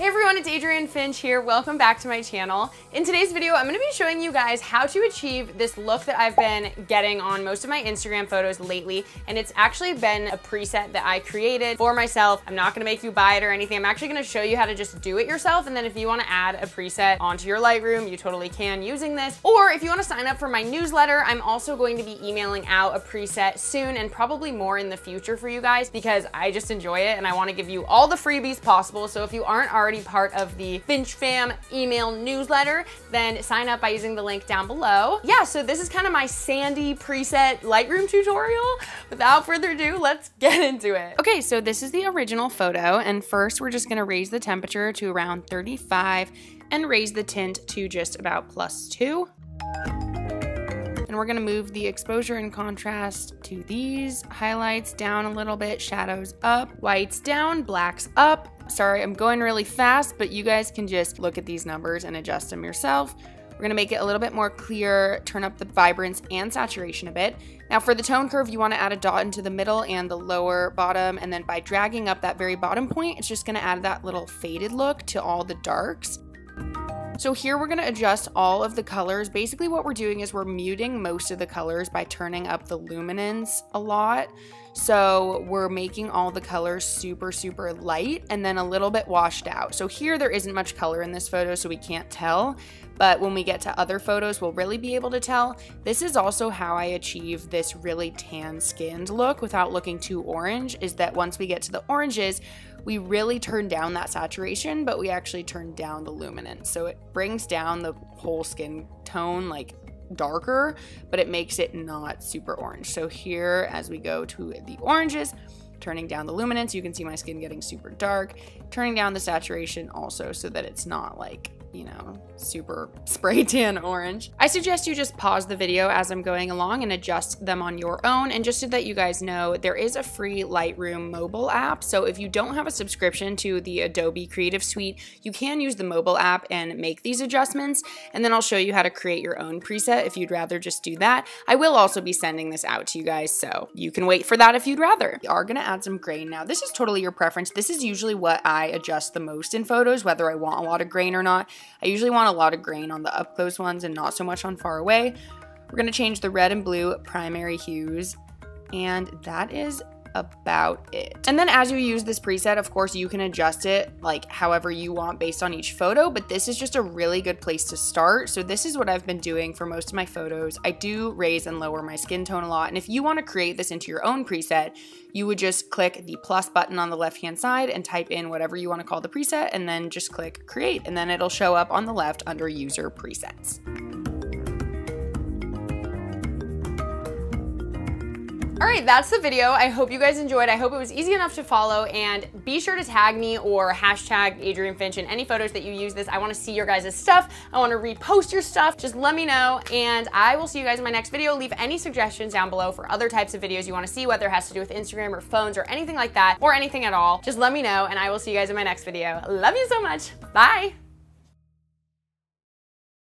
Hey everyone, it's Adrienne Finch here. Welcome back to my channel. In today's video, I'm gonna be showing you guys how to achieve this look that I've been getting on most of my Instagram photos lately. And it's actually been a preset that I created for myself. I'm not gonna make you buy it or anything. I'm actually gonna show you how to just do it yourself. And then if you wanna add a preset onto your Lightroom, you totally can using this. Or if you wanna sign up for my newsletter, I'm also going to be emailing out a preset soon and probably more in the future for you guys because I just enjoy it and I wanna give you all the freebies possible. So if you aren't already part of the Finch Fam email newsletter, then sign up by using the link down below. Yeah, so this is kind of my sandy preset Lightroom tutorial. Without further ado, let's get into it. Okay, so this is the original photo, and first we're just gonna raise the temperature to around 35 and raise the tint to just about +2. And we're gonna move the exposure and contrast to these, highlights down a little bit, shadows up, whites down, blacks up. Sorry, I'm going really fast, but you guys can just look at these numbers and adjust them yourself. We're gonna make it a little bit more clear, turn up the vibrance and saturation a bit. Now for the tone curve, you wanna add a dot into the middle and the lower bottom, and then by dragging up that very bottom point, it's just gonna add that little faded look to all the darks. So here we're gonna adjust all of the colors. Basically what we're doing is we're muting most of the colors by turning up the luminance a lot. So we're making all the colors super, super light and then a little bit washed out. So here there isn't much color in this photo, so we can't tell. But when we get to other photos, we'll really be able to tell. This is also how I achieve this really tan skinned look without looking too orange, is that once we get to the oranges, we really turn down that saturation, but we actually turn down the luminance. So it brings down the whole skin tone like darker, but it makes it not super orange. So here, as we go to the oranges, turning down the luminance, you can see my skin getting super dark, turning down the saturation also so that it's not like, you know, super spray tan orange. I suggest you just pause the video as I'm going along and adjust them on your own. And just so that you guys know, there is a free Lightroom mobile app. So if you don't have a subscription to the Adobe Creative Suite, you can use the mobile app and make these adjustments. And then I'll show you how to create your own preset if you'd rather just do that. I will also be sending this out to you guys, so you can wait for that if you'd rather. We are gonna add some grain now. This is totally your preference. This is usually what I adjust the most in photos, whether I want a lot of grain or not. I usually want a lot of grain on the up close ones and not so much on far away. We're gonna change the red and blue primary hues, and that is about it. And then as you use this preset, of course, you can adjust it like however you want based on each photo, but this is just a really good place to start. So this is what I've been doing for most of my photos. I do raise and lower my skin tone a lot, and if you want to create this into your own preset, you would just click the plus button on the left-hand side and type in whatever you want to call the preset, and then just click create, and then it'll show up on the left under user presets. All right, that's the video. I hope you guys enjoyed. I hope it was easy enough to follow, and be sure to tag me or hashtag Adrienne Finch in any photos that you use this. I wanna see your guys' stuff. I wanna repost your stuff. Just let me know, and I will see you guys in my next video. Leave any suggestions down below for other types of videos you wanna see, whether it has to do with Instagram or phones or anything like that, or anything at all. Just let me know, and I will see you guys in my next video. Love you so much. Bye.